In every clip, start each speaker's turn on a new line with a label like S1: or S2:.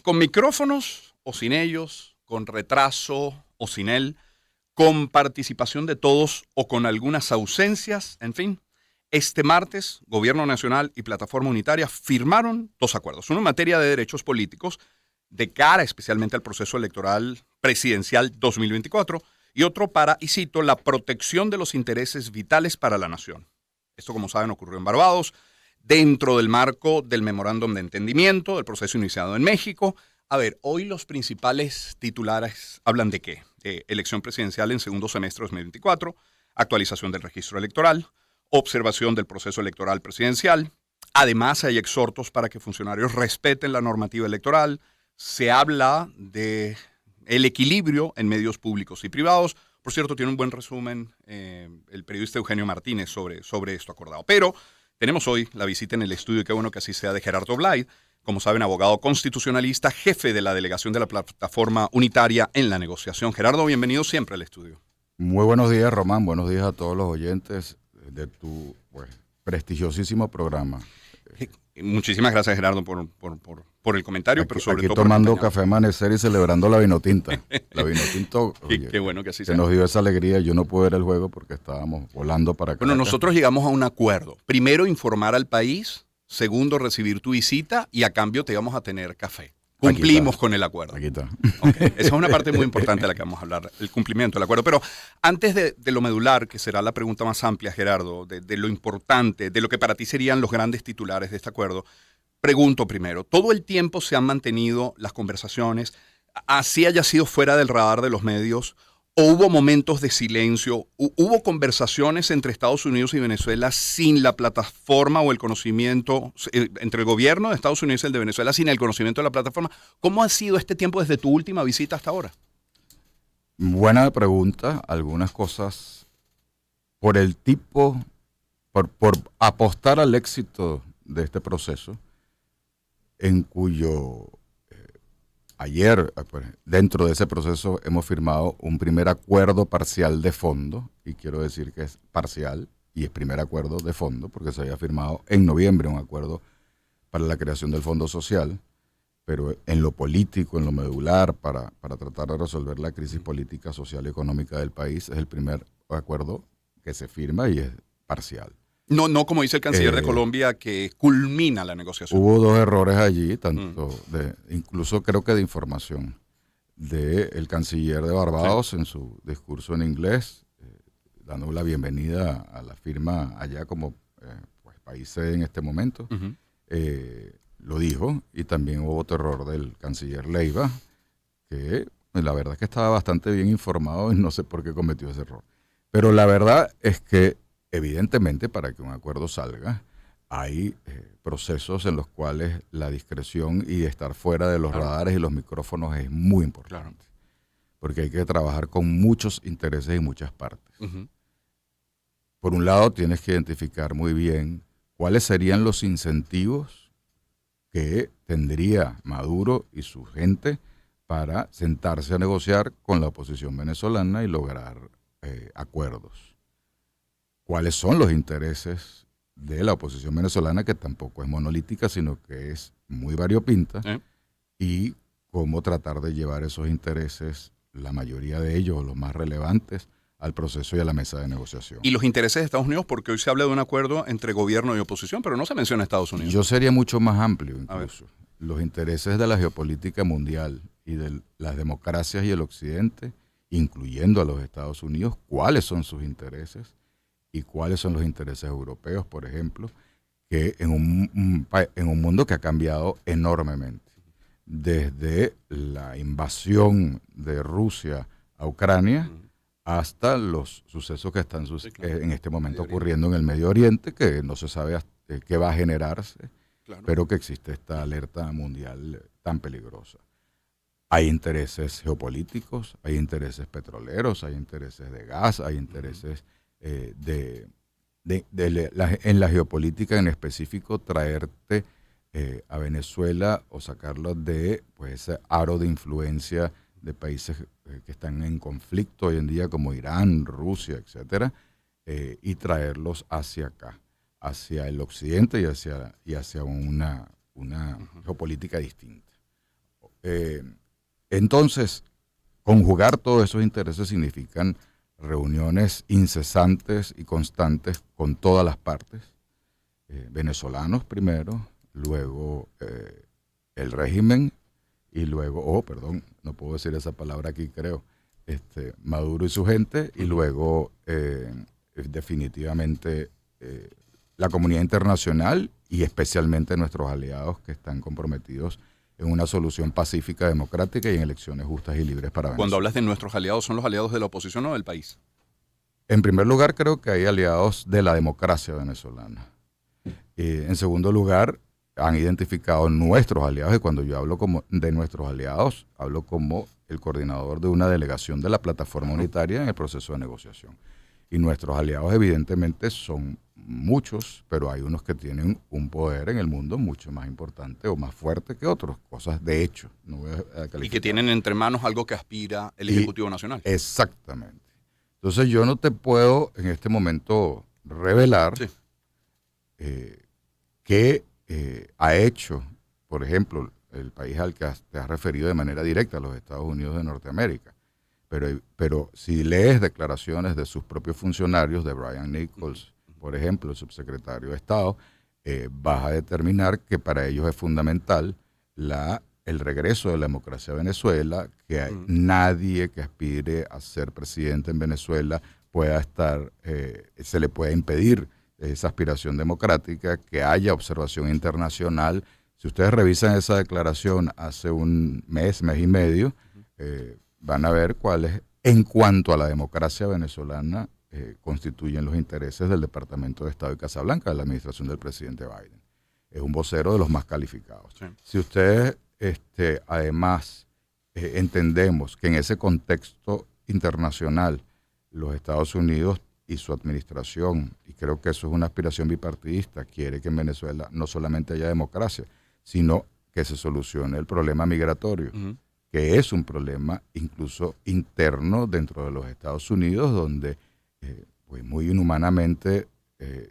S1: Con micrófonos o sin ellos, con retraso o sin él, con participación de todos o con algunas ausencias, en fin. Este martes, Gobierno Nacional y Plataforma Unitaria firmaron dos acuerdos. Uno en materia de derechos políticos, de cara especialmente al proceso electoral presidencial 2024, y otro para, y cito, la protección de los intereses vitales para la nación. Esto, como saben, ocurrió en Barbados, dentro del marco del memorándum de entendimiento, del proceso iniciado en México. A ver, hoy los principales titulares hablan de qué? De elección presidencial en segundo semestre de 2024, actualización del registro electoral, observación del proceso electoral presidencial. Además, hay exhortos para que funcionarios respeten la normativa electoral. Se habla de el equilibrio en medios públicos y privados. Por cierto, tiene un buen resumen el periodista Eugenio Martínez sobre esto acordado. Pero tenemos hoy la visita en el estudio, y qué bueno que así sea, de Gerardo Blay, como saben, abogado constitucionalista, jefe de la delegación de la Plataforma Unitaria en la negociación. Gerardo, bienvenido siempre al estudio.
S2: Muy buenos días, Román. Buenos días a todos los oyentes de tu prestigiosísimo programa.
S1: Muchísimas gracias, Gerardo, por el comentario,
S2: aquí,
S1: pero sobre
S2: aquí
S1: todo
S2: tomando café amanecer y celebrando la vinotinta. La vinotinto,
S1: qué bueno que así
S2: se
S1: sea.
S2: nos dio esa alegría. Yo no pude ver el juego porque estábamos volando para acá.
S1: Bueno, nosotros llegamos a un acuerdo. Primero, informar al país. Segundo, recibir tu visita y a cambio te íbamos a tener café. Cumplimos con el acuerdo.
S2: Aquí está.
S1: Okay. Esa es una parte muy importante de la que vamos a hablar, el cumplimiento del acuerdo. Pero antes de lo medular, que será la pregunta más amplia, Gerardo, de lo importante, de lo que para ti serían los grandes titulares de este acuerdo, pregunto primero, ¿todo el tiempo se han mantenido las conversaciones, así haya sido fuera del radar de los medios, o hubo momentos de silencio, hubo conversaciones entre Estados Unidos y Venezuela sin la plataforma o el conocimiento, entre el gobierno de Estados Unidos y el de Venezuela sin el conocimiento de la plataforma? ¿Cómo ha sido este tiempo desde tu última visita hasta ahora?
S2: Buena pregunta. Algunas cosas por el tipo, por apostar al éxito de este proceso, en cuyo ayer, dentro de ese proceso, hemos firmado un primer acuerdo parcial de fondo, y quiero decir que es parcial y es primer acuerdo de fondo, porque se había firmado en noviembre un acuerdo para la creación del Fondo Social, pero en lo político, en lo medular, para tratar de resolver la crisis política, social y económica del país, es el primer acuerdo que se firma y es parcial.
S1: No como dice el canciller de Colombia, que culmina la negociación.
S2: Hubo dos errores allí, tanto incluso creo que de información, del canciller de Barbados en su discurso en inglés, dando la bienvenida a la firma allá como país sede en este momento. Lo dijo, y también hubo otro error del canciller Leiva, que la verdad es que estaba bastante bien informado y no sé por qué cometió ese error. Pero la verdad es que evidentemente, para que un acuerdo salga, hay procesos en los cuales la discreción y estar fuera de los radares y los micrófonos es muy importante. Porque hay que trabajar con muchos intereses y muchas partes. Por un lado, tienes que identificar muy bien cuáles serían los incentivos que tendría Maduro y su gente para sentarse a negociar con la oposición venezolana y lograr acuerdos. ¿Cuáles son los intereses de la oposición venezolana, que tampoco es monolítica, sino que es muy variopinta? Y cómo tratar de llevar esos intereses, la mayoría de ellos, los más relevantes, al proceso y a la mesa de negociación.
S1: ¿Y los intereses de Estados Unidos? Porque hoy se habla de un acuerdo entre gobierno y oposición, pero no se menciona Estados Unidos.
S2: Yo sería mucho más amplio incluso. Los intereses de la geopolítica mundial y de las democracias y el occidente, incluyendo a los Estados Unidos, ¿cuáles son sus intereses? Y cuáles son los intereses europeos, por ejemplo, que en un mundo que ha cambiado enormemente. Desde la invasión de Rusia a Ucrania hasta los sucesos que están en este momento ocurriendo en el Medio Oriente, que no se sabe qué va a generarse, pero que existe esta alerta mundial tan peligrosa. Hay intereses geopolíticos, hay intereses petroleros, hay intereses de gas, hay intereses en la geopolítica en específico, traerte a Venezuela o sacarlo de ese aro de influencia de países que están en conflicto hoy en día como Irán, Rusia, etcétera, y traerlos hacia acá, hacia el occidente y hacia una geopolítica distinta. Entonces, conjugar todos esos intereses significan reuniones incesantes y constantes con todas las partes, venezolanos primero, luego el régimen y luego, no puedo decir esa palabra aquí creo, Maduro y su gente, y luego definitivamente la comunidad internacional y especialmente nuestros aliados que están comprometidos en una solución pacífica, democrática y en elecciones justas y libres para Venezuela.
S1: Cuando hablas de nuestros aliados, ¿son los aliados de la oposición o del país?
S2: En primer lugar, creo que hay aliados de la democracia venezolana. En segundo lugar, han identificado nuestros aliados, y cuando yo hablo como de nuestros aliados, hablo como el coordinador de una delegación de la plataforma unitaria en el proceso de negociación. Y nuestros aliados evidentemente son muchos, pero hay unos que tienen un poder en el mundo mucho más importante o más fuerte que otros, cosas de hecho. No voy a calificar.
S1: Y que tienen entre manos algo que aspira el Ejecutivo Nacional.
S2: Exactamente. Entonces yo no te puedo en este momento revelar qué ha hecho, por ejemplo, el país al que te has referido de manera directa, los Estados Unidos de Norteamérica. Pero si lees declaraciones de sus propios funcionarios, de Brian Nichols, por ejemplo, el subsecretario de Estado, vas a determinar que para ellos es fundamental el regreso de la democracia a Venezuela, que nadie que aspire a ser presidente en Venezuela pueda se le pueda impedir esa aspiración democrática, que haya observación internacional. Si ustedes revisan esa declaración hace un mes y medio, van a ver cuáles, en cuanto a la democracia venezolana, constituyen los intereses del Departamento de Estado de Casablanca, de la administración del presidente Biden. Es un vocero de los más calificados. Sí. Si ustedes, además, entendemos que en ese contexto internacional, los Estados Unidos y su administración, y creo que eso es una aspiración bipartidista, quiere que en Venezuela no solamente haya democracia, sino que se solucione el problema migratorio, que es un problema incluso interno dentro de los Estados Unidos, donde pues muy inhumanamente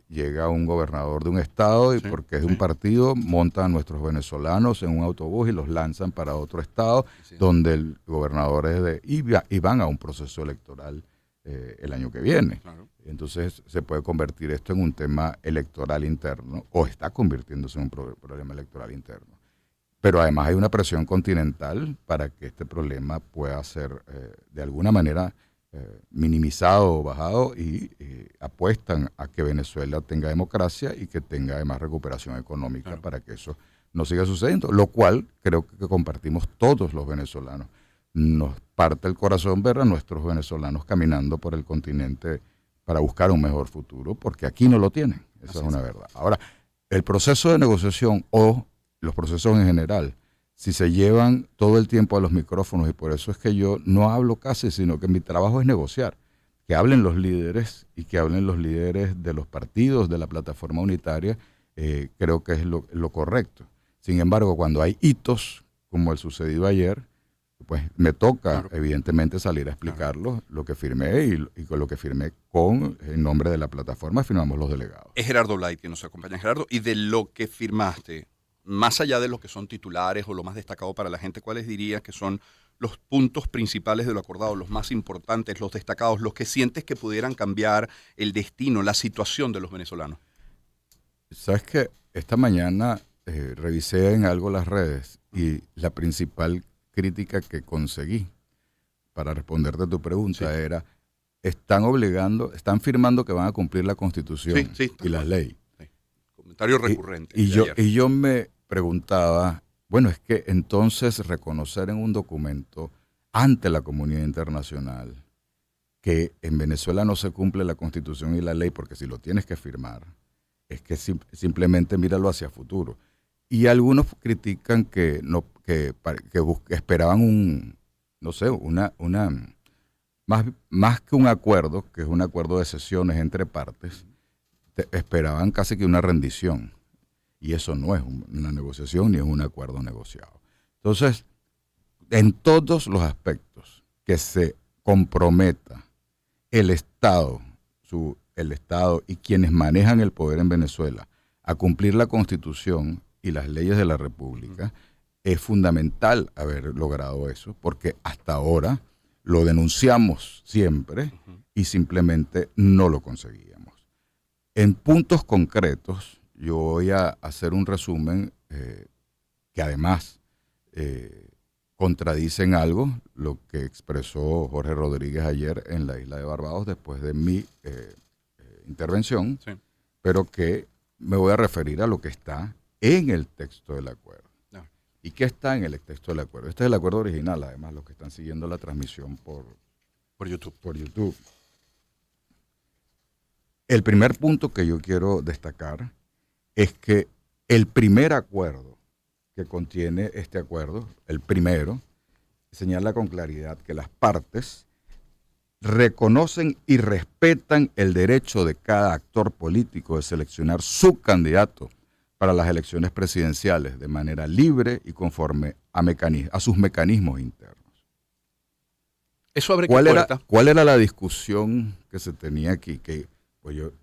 S2: llega un gobernador de un estado y porque es de un partido montan a nuestros venezolanos en un autobús y los lanzan para otro estado donde el gobernador es y van a un proceso electoral el año que viene. Claro. Entonces se puede convertir esto en un tema electoral interno, o está convirtiéndose en un problema electoral interno. Pero además hay una presión continental para que este problema pueda ser de alguna manera minimizado o bajado, y apuestan a que Venezuela tenga democracia y que tenga además recuperación económica para que eso no siga sucediendo, lo cual creo que compartimos todos los venezolanos. Nos parte el corazón ver a nuestros venezolanos caminando por el continente para buscar un mejor futuro, porque aquí no lo tienen. Esa es una verdad. Ahora, el proceso de negociación o los procesos en general, si se llevan todo el tiempo a los micrófonos, y por eso es que yo no hablo casi, sino que mi trabajo es negociar, que hablen los líderes y que hablen los líderes de los partidos de la plataforma unitaria, creo que es lo correcto. Sin embargo, cuando hay hitos como el sucedido ayer, pues me toca evidentemente salir a explicarlo, lo que firmé y con lo que firmé en nombre de la plataforma firmamos los delegados.
S1: Es Gerardo Blay quien nos acompaña. Gerardo, y de lo que firmaste, más allá de lo que son titulares o lo más destacado para la gente, ¿cuáles dirías que son los puntos principales de lo acordado, los más importantes, los destacados, los que sientes que pudieran cambiar el destino, la situación de los venezolanos?
S2: Sabes que esta mañana revisé en algo las redes y la principal crítica que conseguí para responderte a tu pregunta era: están firmando que van a cumplir la Constitución y la ley.
S1: Sí. Comentario recurrente.
S2: Y yo me preguntaba, bueno, es que entonces reconocer en un documento ante la comunidad internacional que en Venezuela no se cumple la Constitución y la ley, porque si lo tienes que firmar, es que simplemente míralo hacia futuro. Y algunos critican que esperaban más que un acuerdo, que es un acuerdo de sesiones entre partes, esperaban casi que una rendición. Y eso no es una negociación ni es un acuerdo negociado. Entonces, en todos los aspectos que se comprometa el Estado y quienes manejan el poder en Venezuela a cumplir la Constitución y las leyes de la República, es fundamental haber logrado eso, porque hasta ahora lo denunciamos siempre y simplemente no lo conseguíamos. En puntos concretos, yo voy a hacer un resumen que además contradicen algo, lo que expresó Jorge Rodríguez ayer en la isla de Barbados después de mi intervención, sí, pero que me voy a referir a lo que está en el texto del acuerdo. No. ¿Y qué está en el texto del acuerdo? Este es el acuerdo original, además, los que están siguiendo la transmisión por YouTube. El primer punto que yo quiero destacar es que el primer acuerdo que contiene este acuerdo, el primero, señala con claridad que las partes reconocen y respetan el derecho de cada actor político de seleccionar su candidato para las elecciones presidenciales de manera libre y conforme a sus mecanismos internos.
S1: ¿Eso abre
S2: ¿Cuál era la discusión que se tenía aquí? Que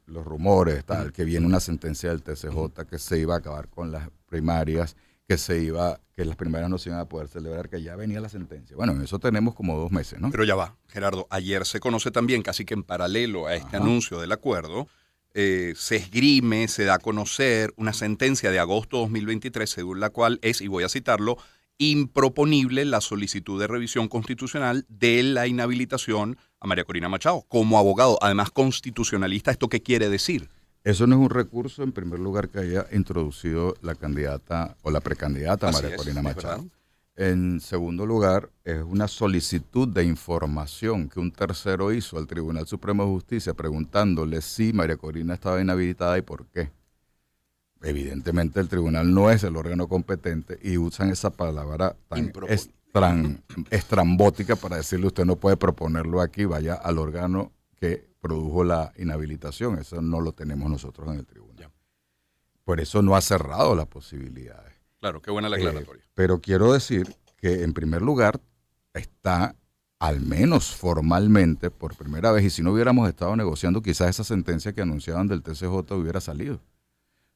S2: los rumores, que viene una sentencia del TCJ, que se iba a acabar con las primarias, que las primarias no se iban a poder celebrar, que ya venía la sentencia. Bueno, en eso tenemos como 2 meses, ¿no?
S1: Pero ya va, Gerardo, ayer se conoce también, casi que en paralelo a este anuncio del acuerdo, se esgrime, se da a conocer una sentencia de agosto de 2023, según la cual es, y voy a citarlo, improponible la solicitud de revisión constitucional de la inhabilitación a María Corina Machado como abogado, además constitucionalista. ¿Esto qué quiere decir?
S2: Eso no es un recurso, en primer lugar, que haya introducido la candidata o la precandidata María Corina Machado. En segundo lugar, es una solicitud de información que un tercero hizo al Tribunal Supremo de Justicia preguntándole si María Corina estaba inhabilitada y por qué. Evidentemente el tribunal no es el órgano competente y usan esa palabra tan estrambótica para decirle usted no puede proponerlo aquí, vaya al órgano que produjo la inhabilitación. Eso no lo tenemos nosotros en el tribunal. Ya. Por eso no ha cerrado las posibilidades.
S1: Claro, qué buena la aclaratoria.
S2: Pero quiero decir que en primer lugar está, al menos formalmente, por primera vez, y si no hubiéramos estado negociando, quizás esa sentencia que anunciaban del TCJ hubiera salido.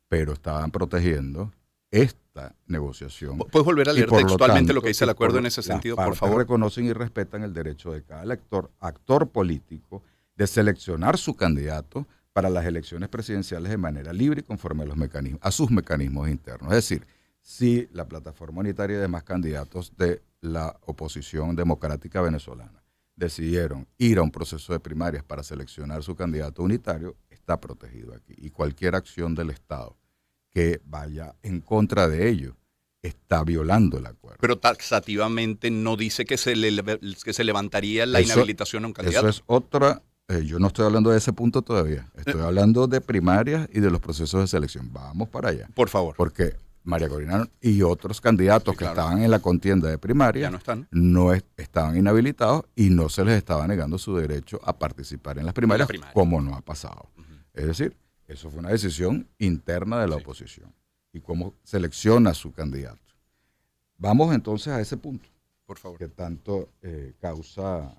S2: Pero estaban protegiendo esta negociación.
S1: ¿Puedes volver a leer textualmente lo que dice el acuerdo en ese sentido, por favor?
S2: Reconocen y respetan el derecho de cada actor político de seleccionar su candidato para las elecciones presidenciales de manera libre y conforme a sus mecanismos internos. Es decir, si la plataforma unitaria y demás candidatos de la oposición democrática venezolana decidieron ir a un proceso de primarias para seleccionar su candidato unitario, está protegido aquí. Y cualquier acción del Estado que vaya en contra de ello está violando el acuerdo.
S1: Pero taxativamente no dice que se levantaría la inhabilitación a un candidato.
S2: Eso es otra. Yo no estoy hablando de ese punto todavía. Estoy hablando de primarias y de los procesos de selección. Vamos para allá.
S1: Por favor.
S2: Porque María Corina y otros candidatos que estaban en la contienda de primaria no estaban inhabilitados y no se les estaba negando su derecho a participar en las primarias, como no ha pasado. Es decir, eso fue una decisión interna de la oposición y cómo selecciona a su candidato. Vamos entonces a ese punto,
S1: por favor,
S2: que tanto causa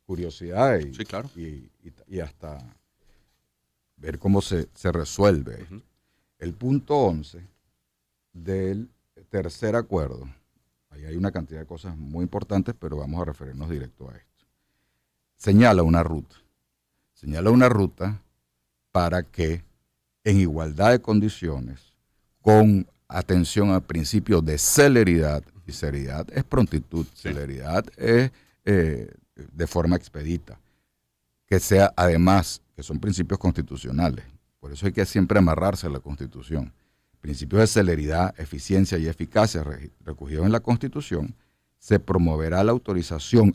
S2: curiosidad y hasta ver cómo se resuelve. El punto 11 del tercer acuerdo, ahí hay una cantidad de cosas muy importantes, pero vamos a referirnos directo a esto. Señala una ruta para que en igualdad de condiciones, con atención al principio de celeridad, y celeridad es prontitud, celeridad es de forma expedita, que sea además, que son principios constitucionales, por eso hay que siempre amarrarse a la Constitución. Principios de celeridad, eficiencia y eficacia recogidos en la Constitución, se promoverá la autorización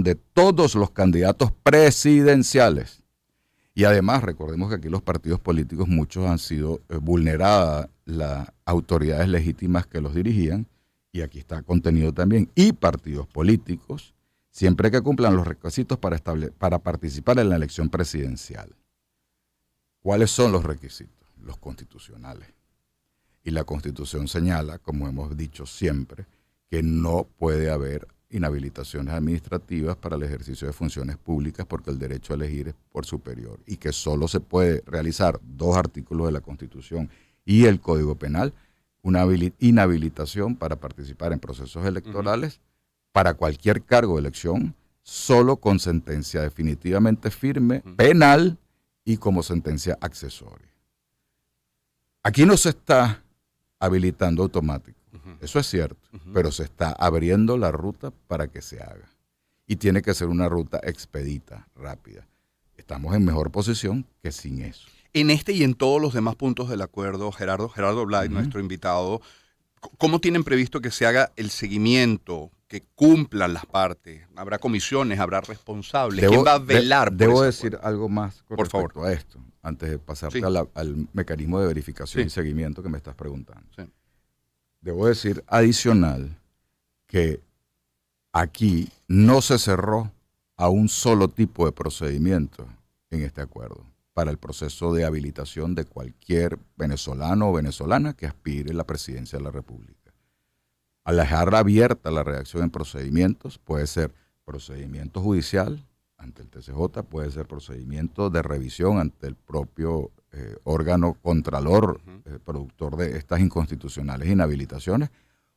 S2: de todos los candidatos presidenciales. Y además, recordemos que aquí los partidos políticos, muchos han sido vulneradas las autoridades legítimas que los dirigían, y aquí está contenido también, y partidos políticos, siempre que cumplan los requisitos para participar en la elección presidencial. ¿Cuáles son los requisitos? Los constitucionales. Y la Constitución señala, como hemos dicho siempre, que no puede haber inhabilitaciones administrativas para el ejercicio de funciones públicas porque el derecho a elegir es por superior y que solo se puede realizar 2 artículos de la Constitución y el Código Penal una inhabilitación para participar en procesos electorales para cualquier cargo de elección, solo con sentencia definitivamente firme, penal y como sentencia accesoria. Aquí no se está habilitando automático, eso es cierto, pero se está abriendo la ruta para que se haga. Y tiene que ser una ruta expedita, rápida. Estamos en mejor posición que sin eso.
S1: En este y en todos los demás puntos del acuerdo, Gerardo Blay, nuestro invitado, ¿cómo tienen previsto que se haga el seguimiento, que cumplan las partes? ¿Habrá comisiones, habrá responsables? ¿Quién va a velar por
S2: Debo
S1: ese
S2: decir
S1: acuerdo?
S2: algo más con
S1: Por
S2: respecto
S1: favor.
S2: a esto, antes de pasarte
S1: Sí.
S2: al mecanismo de verificación
S1: Sí.
S2: y seguimiento que me estás preguntando.
S1: Sí.
S2: Debo decir adicional que aquí no se cerró a un solo tipo de procedimiento en este acuerdo para el proceso de habilitación de cualquier venezolano o venezolana que aspire a la presidencia de la República. Al dejar abierta la redacción en procedimientos, puede ser procedimiento judicial ante el TCJ, puede ser procedimiento de revisión ante el propio órgano contralor, productor de estas inconstitucionales inhabilitaciones,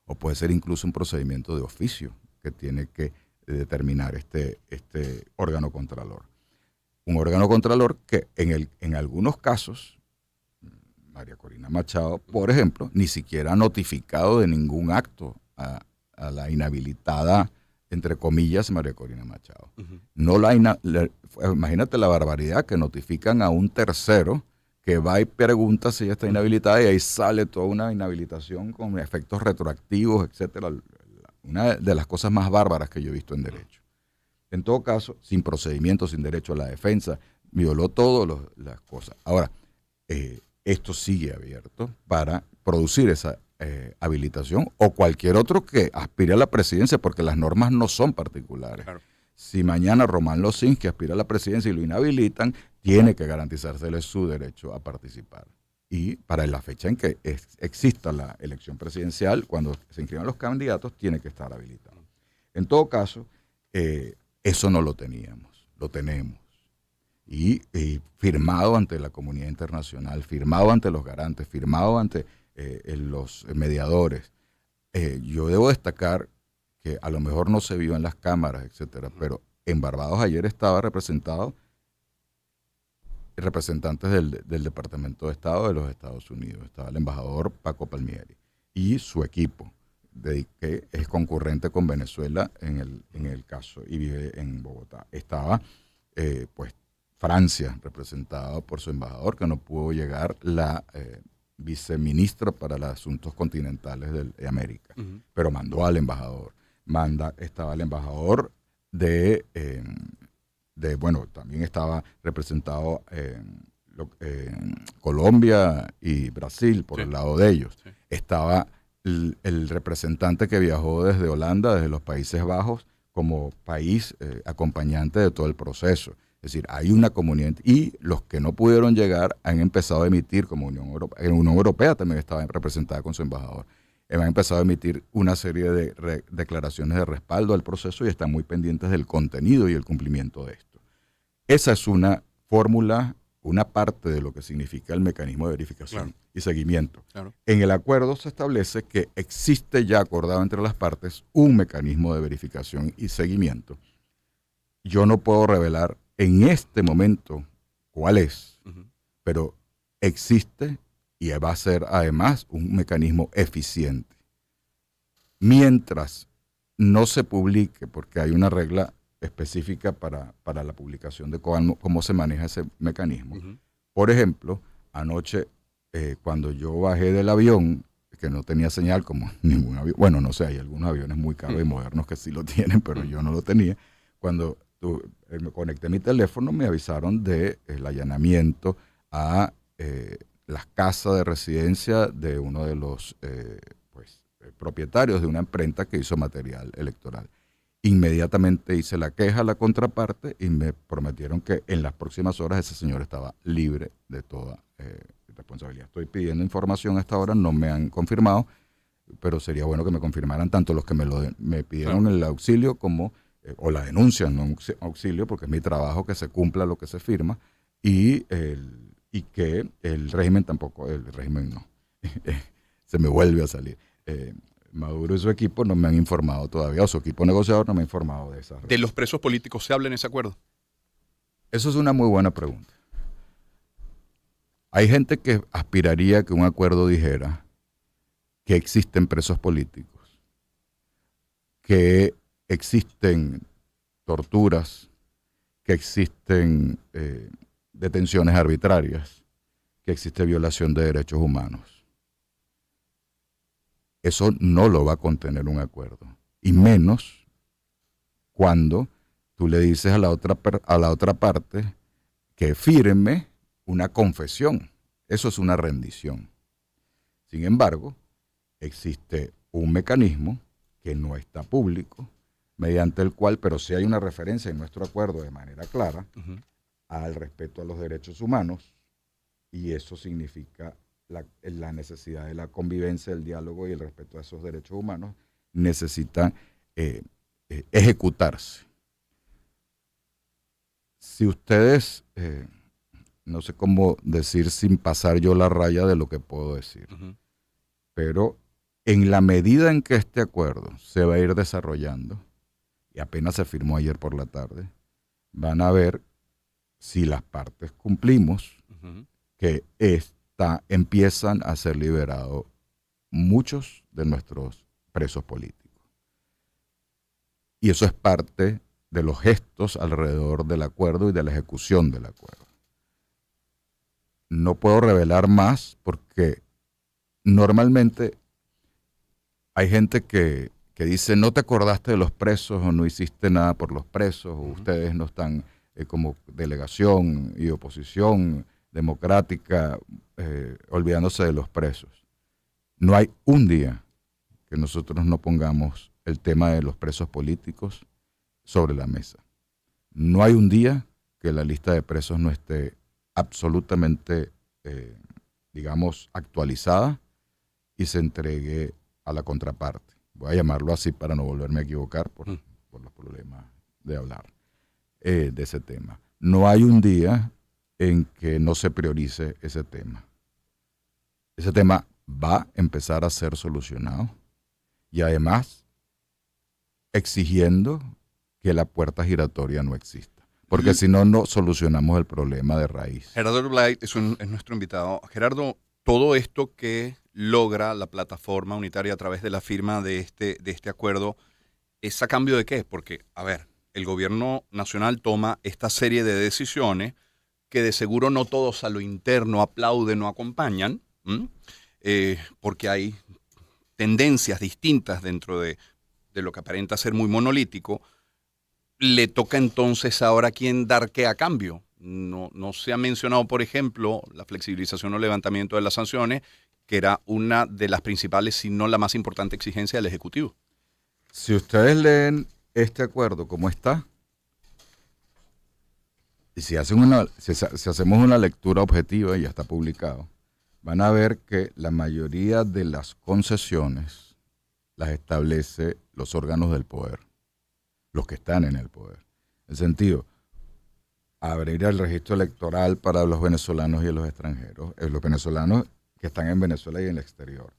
S2: o puede ser incluso un procedimiento de oficio que tiene que determinar este órgano contralor. Un órgano contralor que en algunos casos, María Corina Machado, por ejemplo, ni siquiera ha notificado de ningún acto a la inhabilitada, entre comillas, María Corina Machado. No imagínate la barbaridad que notifican a un tercero que va y pregunta si ella está inhabilitada y ahí sale toda una inhabilitación con efectos retroactivos, etcétera. Una de las cosas más bárbaras que yo he visto en derecho. En todo caso, sin procedimiento, sin derecho a la defensa, violó todas las cosas. Ahora, esto sigue abierto para producir esa habilitación o cualquier otro que aspire a la presidencia, porque las normas no son particulares. Claro. Si mañana Román Locins, que aspira a la presidencia y lo inhabilitan, tiene que garantizársele su derecho a participar. Y para la fecha en que exista la elección presidencial, cuando se inscriban los candidatos, tiene que estar habilitado. En todo caso, eso no lo teníamos, lo tenemos. Y firmado ante la comunidad internacional, firmado ante los garantes, firmado ante los mediadores. Yo debo destacar que a lo mejor no se vio en las cámaras, etcétera, pero en Barbados ayer estaba representantes del Departamento de Estado de los Estados Unidos. Estaba el embajador Paco Palmieri y su equipo, que es concurrente con Venezuela en el caso y vive en Bogotá. Estaba pues Francia, representada por su embajador, que no pudo llegar, la viceministra para los asuntos continentales de América, pero mandó al embajador. Estaba el embajador bueno, también estaba representado Colombia y Brasil por el lado de ellos. Sí. Estaba el representante que viajó desde Holanda, desde los Países Bajos, como país acompañante de todo el proceso. Es decir, hay una comunidad y los que no pudieron llegar han empezado a emitir, como Unión Europea, Unión Europea también estaba representada con su embajador, han empezado a emitir una serie de declaraciones de respaldo al proceso y están muy pendientes del contenido y el cumplimiento de esto. Esa es una fórmula, una parte de lo que significa el mecanismo de verificación y seguimiento. Claro. En el acuerdo se establece que existe ya acordado entre las partes un mecanismo de verificación y seguimiento. Yo no puedo revelar en este momento cuál es, pero existe y va a ser además un mecanismo eficiente. Mientras no se publique, porque hay una regla específica para la publicación de cómo se maneja ese mecanismo. Por ejemplo, anoche cuando yo bajé del avión, que no tenía señal como ningún avión, bueno, no sé, hay algunos aviones muy caros y modernos que sí lo tienen, pero yo no lo tenía. Cuando me conecté a mi teléfono, me avisaron del allanamiento a las casas de residencia de uno de los propietarios de una imprenta que hizo material electoral. Inmediatamente hice la queja a la contraparte y me prometieron que en las próximas horas ese señor estaba libre de toda responsabilidad. Estoy pidiendo información hasta ahora, no me han confirmado, pero sería bueno que me confirmaran tanto los que me pidieron el auxilio como o la denuncia, no un auxilio, porque es mi trabajo que se cumpla lo que se firma, y que el régimen tampoco, el régimen no, se me vuelve a salir. Maduro y su equipo no me han informado todavía, o su equipo negociador no me ha informado de esa red.
S1: ¿De los presos políticos se habla en ese acuerdo?
S2: Eso es una muy buena pregunta. Hay gente que aspiraría a que un acuerdo dijera que existen presos políticos, que existen torturas, que existen detenciones arbitrarias, que existe violación de derechos humanos. Eso no lo va a contener un acuerdo, y menos cuando tú le dices a la otra parte que firme una confesión. Eso es una rendición. Sin embargo, existe un mecanismo que no está público, mediante el cual, pero sí hay una referencia en nuestro acuerdo de manera clara, al respeto a los derechos humanos, y eso significa la necesidad de la convivencia, el diálogo y el respeto a esos derechos humanos necesitan ejecutarse. Si ustedes, no sé cómo decir sin pasar yo la raya de lo que puedo decir, pero en la medida en que este acuerdo se va a ir desarrollando, y apenas se firmó ayer por la tarde, van a ver si las partes cumplimos, que empiezan a ser liberados muchos de nuestros presos políticos. Y eso es parte de los gestos alrededor del acuerdo y de la ejecución del acuerdo. No puedo revelar más porque normalmente hay gente que dice, no te acordaste de los presos o no hiciste nada por los presos, o ustedes no están como delegación y oposición democrática olvidándose de los presos. No hay un día que nosotros no pongamos el tema de los presos políticos sobre la mesa. No hay un día que la lista de presos no esté absolutamente, actualizada y se entregue a la contraparte. Voy a llamarlo así para no volverme a equivocar por los problemas de hablar de ese tema. No hay un día en que no se priorice ese tema. Ese tema va a empezar a ser solucionado y además exigiendo que la puerta giratoria no exista. Porque si no, no solucionamos el problema de raíz.
S1: Gerardo Blay es nuestro invitado. Gerardo, todo esto que logra la plataforma unitaria a través de la firma de este acuerdo, ¿es a cambio de qué? Porque, a ver, el gobierno nacional toma esta serie de decisiones que de seguro no todos a lo interno aplauden o acompañan, porque hay tendencias distintas dentro de lo que aparenta ser muy monolítico. Le toca entonces ahora a quién dar qué a cambio. No se ha mencionado, por ejemplo, la flexibilización o levantamiento de las sanciones, que era una de las principales, si no la más importante exigencia del Ejecutivo.
S2: Si ustedes leen este acuerdo como está, y si hacemos una lectura objetiva, y ya está publicado, van a ver que la mayoría de las concesiones las establece los órganos del poder, los que están en el poder. En el sentido, abrir el registro electoral para los venezolanos y los extranjeros, los venezolanos que están en Venezuela y en el exterior,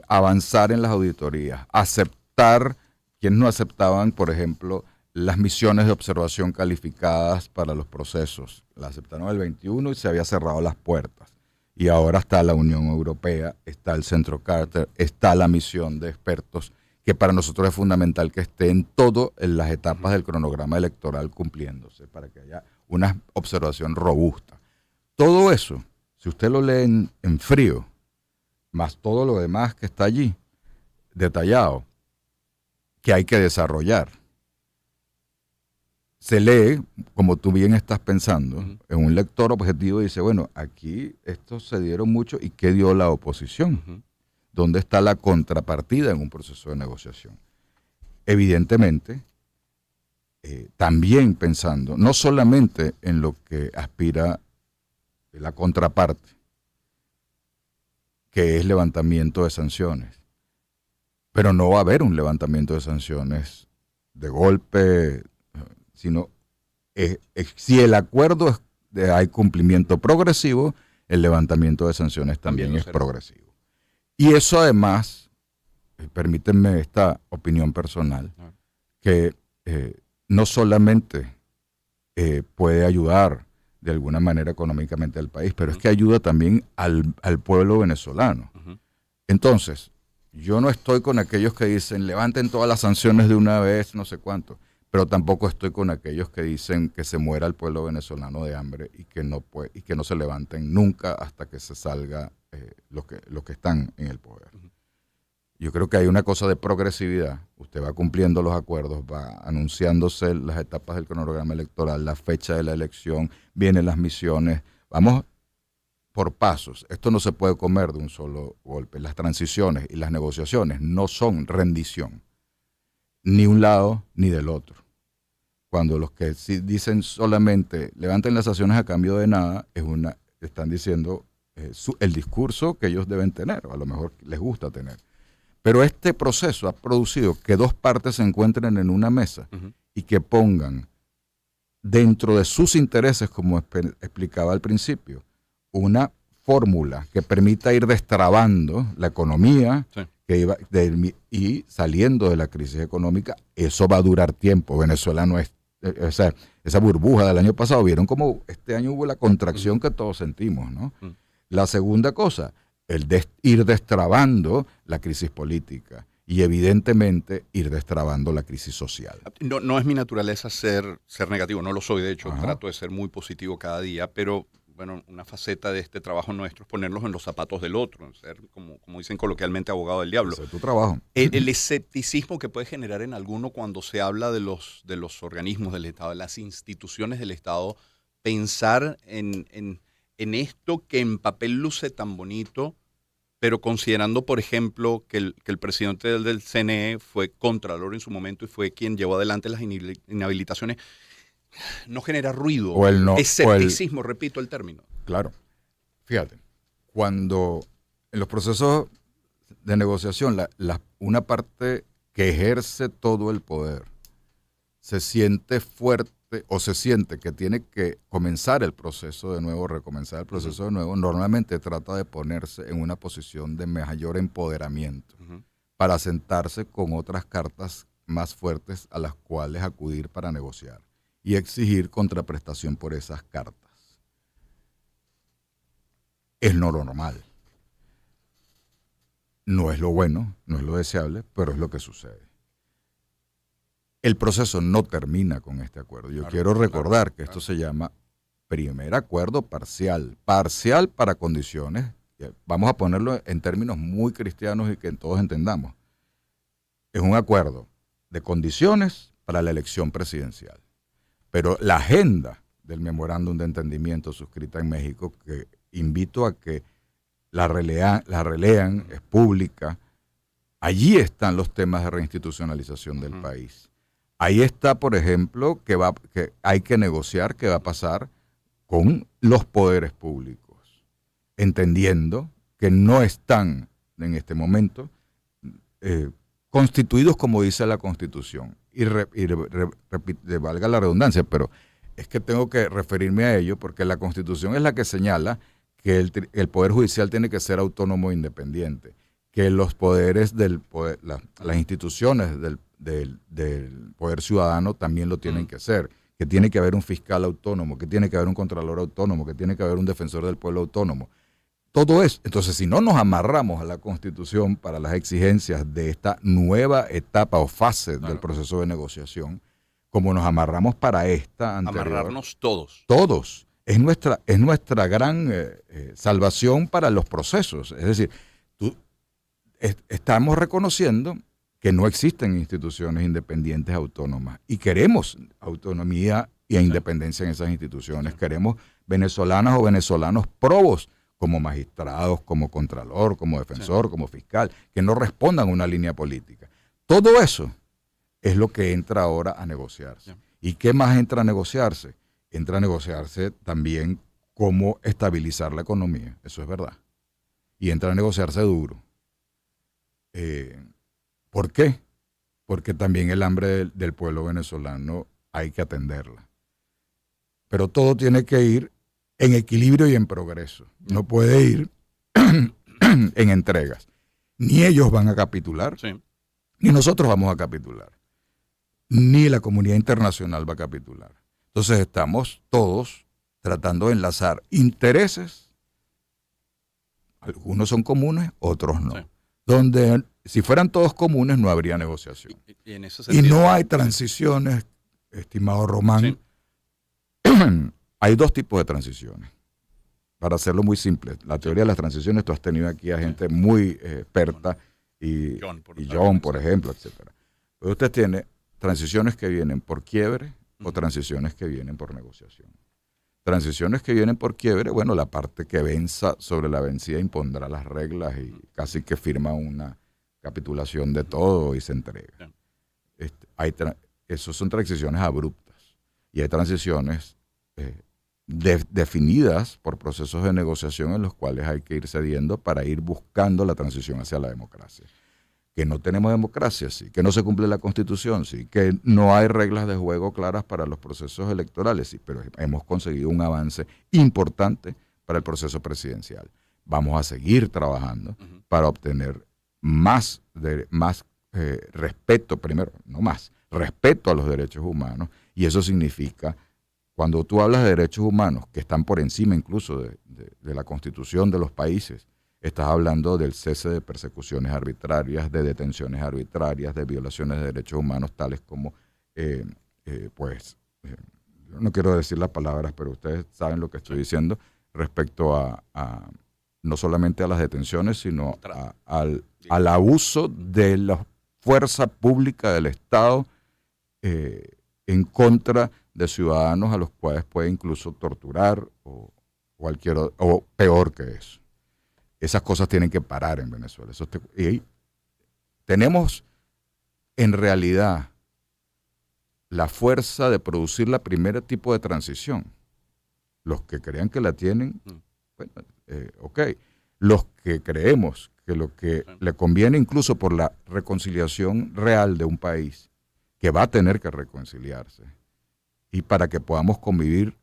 S2: avanzar en las auditorías, aceptar quienes no aceptaban, por ejemplo, las misiones de observación calificadas para los procesos. Las aceptaron el 21 y se había cerrado las puertas. Y ahora está la Unión Europea, está el Centro Carter, está la misión de expertos, que para nosotros es fundamental que esté en todas las etapas del cronograma electoral cumpliéndose, para que haya una observación robusta. Todo eso, si usted lo lee en frío, más todo lo demás que está allí, detallado, que hay que desarrollar, se lee, como tú bien estás pensando, en un lector objetivo y dice, bueno, aquí estos se dieron mucho, ¿y qué dio la oposición? ¿Dónde está la contrapartida en un proceso de negociación? Evidentemente, también pensando, no solamente en lo que aspira la contraparte, que es levantamiento de sanciones, pero no va a haber un levantamiento de sanciones de golpe, sino si el acuerdo hay cumplimiento progresivo, el levantamiento de sanciones también es progresivo. Y eso además, permítanme esta opinión personal, que no solamente puede ayudar de alguna manera económicamente al país, pero es que ayuda también al pueblo venezolano. Entonces, yo no estoy con aquellos que dicen levanten todas las sanciones de una vez, no sé cuánto, pero tampoco estoy con aquellos que dicen que se muera el pueblo venezolano de hambre y que no se levanten nunca hasta que se salga los que están en el poder. Yo creo que hay una cosa de progresividad. Usted va cumpliendo los acuerdos, va anunciándose las etapas del cronograma electoral, la fecha de la elección, vienen las misiones. Vamos por pasos. Esto no se puede comer de un solo golpe. Las transiciones y las negociaciones no son rendición, ni un lado ni del otro. Cuando los que dicen solamente levanten las sanciones a cambio de nada, están diciendo el discurso que ellos deben tener, o a lo mejor les gusta tener. Pero este proceso ha producido que dos partes se encuentren en una mesa y que pongan dentro de sus intereses, como explicaba al principio, una fórmula que permita ir destrabando la economía y saliendo de la crisis económica. Eso va a durar tiempo. Venezuela no es, esa burbuja del año pasado, vieron cómo este año hubo la contracción que todos sentimos, ¿no? La segunda cosa, ir destrabando la crisis política y evidentemente ir destrabando la crisis social.
S1: No es mi naturaleza ser negativo, no lo soy, de hecho, trato de ser muy positivo cada día, pero bueno, una faceta de este trabajo nuestro es ponernos en los zapatos del otro, ser, como dicen coloquialmente, abogado del diablo.
S2: Ese es tu trabajo.
S1: El escepticismo que puede generar en alguno cuando se habla de los organismos del Estado, de las instituciones del Estado, pensar en esto que en papel luce tan bonito, pero considerando, por ejemplo, que el presidente del CNE fue contralor en su momento y fue quien llevó adelante las inhabilitaciones, no genera ruido. Escepticismo, repito el término.
S2: Claro. Fíjate, cuando en los procesos de negociación, una parte que ejerce todo el poder se siente fuerte o se siente que tiene que comenzar el proceso de nuevo, recomenzar el proceso de nuevo, normalmente trata de ponerse en una posición de mayor empoderamiento para sentarse con otras cartas más fuertes a las cuales acudir para negociar y exigir contraprestación por esas cartas. Es lo normal. No es lo bueno, no es lo deseable, pero es lo que sucede. El proceso no termina con este acuerdo. Yo quiero recordar que esto se llama primer acuerdo parcial. Parcial para condiciones, vamos a ponerlo en términos muy cristianos y que todos entendamos. Es un acuerdo de condiciones para la elección presidencial. Pero la agenda del memorándum de entendimiento suscrita en México, que invito a que la relean, es pública, allí están los temas de reinstitucionalización del país. Ahí está, por ejemplo, que hay que negociar qué va a pasar con los poderes públicos, entendiendo que no están en este momento constituidos como dice la Constitución. Y valga la redundancia, pero es que tengo que referirme a ello porque la Constitución es la que señala que el Poder Judicial tiene que ser autónomo e independiente, que los poderes las instituciones del Poder Ciudadano también lo tienen que ser, que tiene que haber un fiscal autónomo, que tiene que haber un contralor autónomo, que tiene que haber un defensor del pueblo autónomo. Todo eso. Entonces, si no nos amarramos a la Constitución para las exigencias de esta nueva etapa o fase del proceso de negociación, como nos amarramos para esta anterior.
S1: Amarrarnos todos.
S2: Todos. Es nuestra gran salvación para los procesos. Es decir, estamos reconociendo que no existen instituciones independientes autónomas y queremos autonomía e independencia en esas instituciones. Queremos venezolanas o venezolanos probos como magistrados, como contralor, como defensor, como fiscal, que no respondan a una línea política. Todo eso es lo que entra ahora a negociarse. ¿Y qué más entra a negociarse? Entra a negociarse también cómo estabilizar la economía, eso es verdad. Y entra a negociarse duro. ¿Por qué? Porque también el hambre del pueblo venezolano hay que atenderla. Pero todo tiene que ir en equilibrio y en progreso. No puede ir en entregas. ni ellos van a capitular,
S1: Sí.
S2: ni nosotros vamos a capitular, ni la comunidad internacional va a capitular. Entonces estamos todos tratando de enlazar intereses, algunos son comunes, otros no.
S1: Sí.
S2: Donde si fueran todos comunes no habría negociación.
S1: Y en ese
S2: Y
S1: sentido,
S2: no hay transiciones, estimado Román.
S1: Sí.
S2: Hay dos tipos de transiciones. Para hacerlo muy simple, la teoría de las transiciones, tú has tenido aquí a gente muy experta, y John, por ejemplo, etcétera. Pero usted tiene transiciones que vienen por quiebre o transiciones que vienen por negociación. Transiciones que vienen por quiebre, bueno, la parte que venza sobre la vencida impondrá las reglas y casi que firma una capitulación de todo y se entrega. Esas son transiciones abruptas. Y hay transiciones definidas por procesos de negociación en los cuales hay que ir cediendo para ir buscando la transición hacia la democracia. Que no tenemos democracia, sí, que no se cumple la Constitución, sí, que no hay reglas de juego claras para los procesos electorales, sí, pero hemos conseguido un avance importante para el proceso presidencial. Vamos a seguir trabajando para obtener más respeto, primero, no más, respeto a los derechos humanos, y eso significa, cuando tú hablas de derechos humanos que están por encima incluso de la Constitución de los países, estás hablando del cese de persecuciones arbitrarias, de detenciones arbitrarias, de violaciones de derechos humanos, tales como, yo no quiero decir las palabras, pero ustedes saben lo que estoy diciendo respecto a no solamente a las detenciones, sino al abuso de la fuerza pública del Estado en contra de ciudadanos a los cuales puede incluso torturar o peor que eso. Esas cosas tienen que parar en Venezuela. Y tenemos en realidad la fuerza de producir la primera tipo de transición. Los que crean que la tienen, bueno, ok. Los que creemos que lo que le conviene incluso por la reconciliación real de un país, que va a tener que reconciliarse, y para que podamos convivir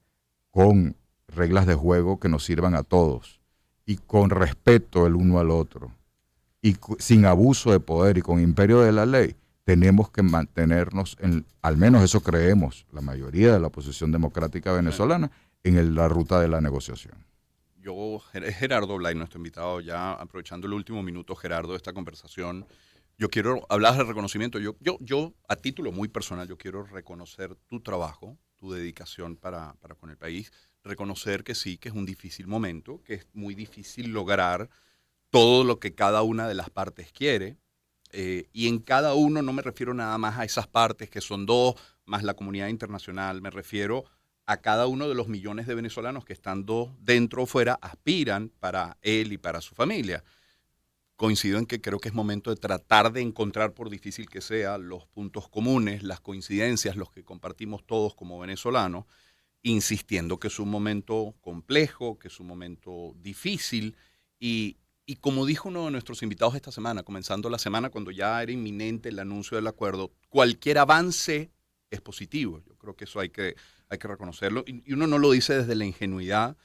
S2: con reglas de juego que nos sirvan a todos, y con respeto el uno al otro, y sin abuso de poder y con imperio de la ley, tenemos que mantenernos, al menos eso creemos, la mayoría de la oposición democrática venezolana, en la ruta de la negociación.
S1: Gerardo Blay, nuestro invitado, ya aprovechando el último minuto, Gerardo, de esta conversación, yo quiero hablar de reconocimiento. Yo, a título muy personal, yo quiero reconocer tu trabajo, tu dedicación para con el país, reconocer que sí, que es un difícil momento, que es muy difícil lograr todo lo que cada una de las partes quiere. Y en cada uno no me refiero nada más a esas partes que son dos, más la comunidad internacional, me refiero a cada uno de los millones de venezolanos que estando dentro o fuera aspiran para él y para su familia. Coincido en que creo que es momento de tratar de encontrar, por difícil que sea, los puntos comunes, las coincidencias, los que compartimos todos como venezolanos, insistiendo que es un momento complejo, que es un momento difícil y como dijo uno de nuestros invitados esta semana, comenzando la semana cuando ya era inminente el anuncio del acuerdo, cualquier avance es positivo. Yo creo que eso hay que reconocerlo. Y uno no lo dice desde la ingenuidad,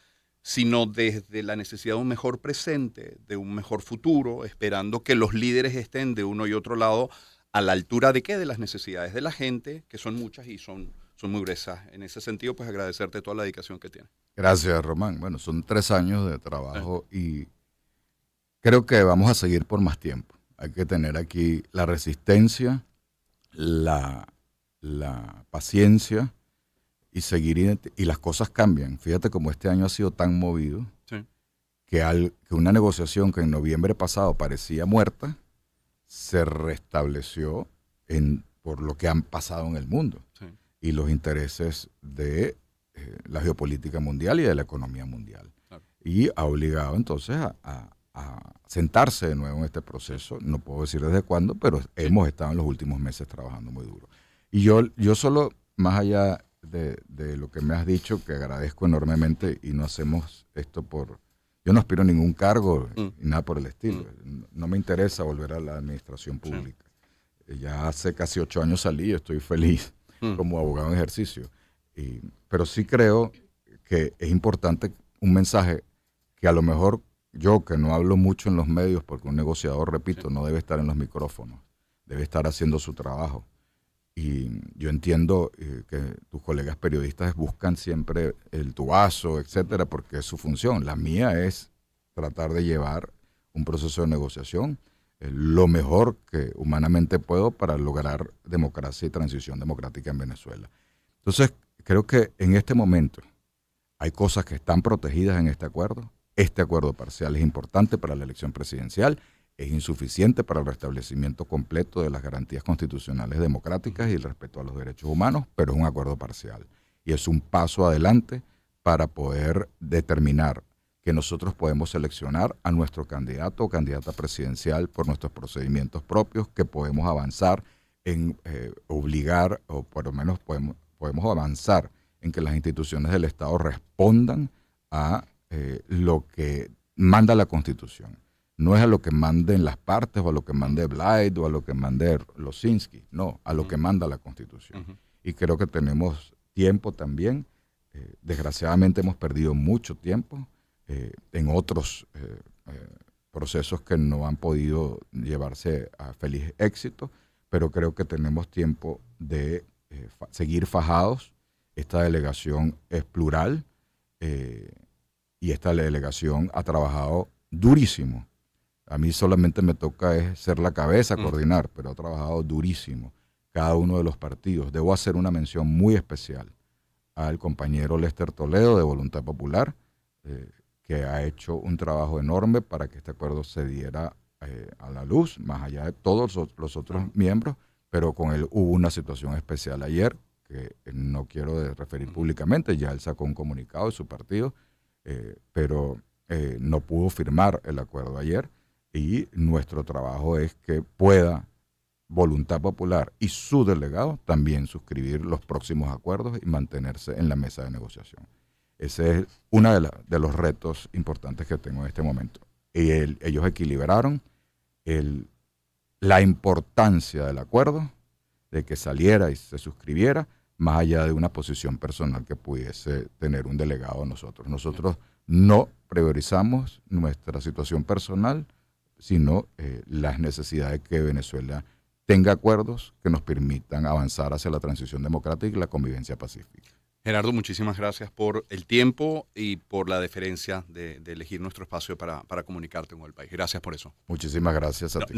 S1: sino desde la necesidad de un mejor presente, de un mejor futuro, esperando que los líderes estén de uno y otro lado a la altura de ¿qué? De las necesidades de la gente, que son muchas y son muy gruesas. En ese sentido, pues agradecerte toda la dedicación que tienes.
S2: Gracias, Román. Bueno, son 3 años de trabajo y creo que vamos a seguir por más tiempo. Hay que tener aquí la resistencia, la paciencia y seguir. Y las cosas cambian. Fíjate cómo este año ha sido tan movido,
S1: sí,
S2: que una negociación que en noviembre pasado parecía muerta, se restableció por lo que han pasado en el mundo.
S1: Sí.
S2: Y los intereses de la geopolítica mundial y de la economía mundial. Claro. Y ha obligado entonces a sentarse de nuevo en este proceso. No puedo decir desde cuándo, pero hemos estado en los últimos meses trabajando muy duro. Y yo solo, más allá de lo que me has dicho, que agradezco enormemente, y no hacemos esto yo no aspiro a ningún cargo y nada por el estilo. No me interesa volver a la administración pública. Ya hace casi 8 años salí, estoy feliz como abogado en ejercicio. Pero sí creo que es importante un mensaje que a lo mejor yo que no hablo mucho en los medios, porque un negociador, repito,
S1: Sí.
S2: no debe estar en los micrófonos, debe estar haciendo su trabajo. Y yo entiendo que tus colegas periodistas buscan siempre el tubazo, etcétera, porque es su función. La mía es tratar de llevar un proceso de negociación lo mejor que humanamente puedo para lograr democracia y transición democrática en Venezuela. Entonces, creo que en este momento hay cosas que están protegidas en este acuerdo. Este acuerdo parcial es importante para la elección presidencial, es insuficiente para el restablecimiento completo de las garantías constitucionales democráticas y el respeto a los derechos humanos, pero es un acuerdo parcial. Y es un paso adelante para poder determinar que nosotros podemos seleccionar a nuestro candidato o candidata presidencial por nuestros procedimientos propios, que podemos avanzar en obligar, o por lo menos podemos avanzar en que las instituciones del Estado respondan a lo que manda la Constitución. No es a lo que manden las partes o a lo que mande Blyde o a lo que mande Losinski, no, a lo que manda la Constitución. Y creo que tenemos tiempo también. Desgraciadamente hemos perdido mucho tiempo en otros procesos que no han podido llevarse a feliz éxito, pero creo que tenemos tiempo de seguir fajados. Esta delegación es plural y esta delegación ha trabajado durísimo. A mí solamente me toca es ser la cabeza, coordinar, pero ha trabajado durísimo cada uno de los partidos. Debo hacer una mención muy especial al compañero Lester Toledo de Voluntad Popular, que ha hecho un trabajo enorme para que este acuerdo se diera a la luz, más allá de todos los otros miembros, pero con él hubo una situación especial ayer, que no quiero referir públicamente, ya él sacó un comunicado de su partido, pero no pudo firmar el acuerdo ayer, y nuestro trabajo es que pueda Voluntad Popular y su delegado también suscribir los próximos acuerdos y mantenerse en la mesa de negociación. Ese es uno de los retos importantes que tengo en este momento. Y ellos equilibraron la importancia del acuerdo, de que saliera y se suscribiera, más allá de una posición personal que pudiese tener un delegado a nosotros. Nosotros no priorizamos nuestra situación personal, sino las necesidades que Venezuela tenga acuerdos que nos permitan avanzar hacia la transición democrática y la convivencia pacífica.
S1: Gerardo, muchísimas gracias por el tiempo y por la deferencia de elegir nuestro espacio para comunicarte con el país. Gracias por eso.
S2: Muchísimas gracias a ti.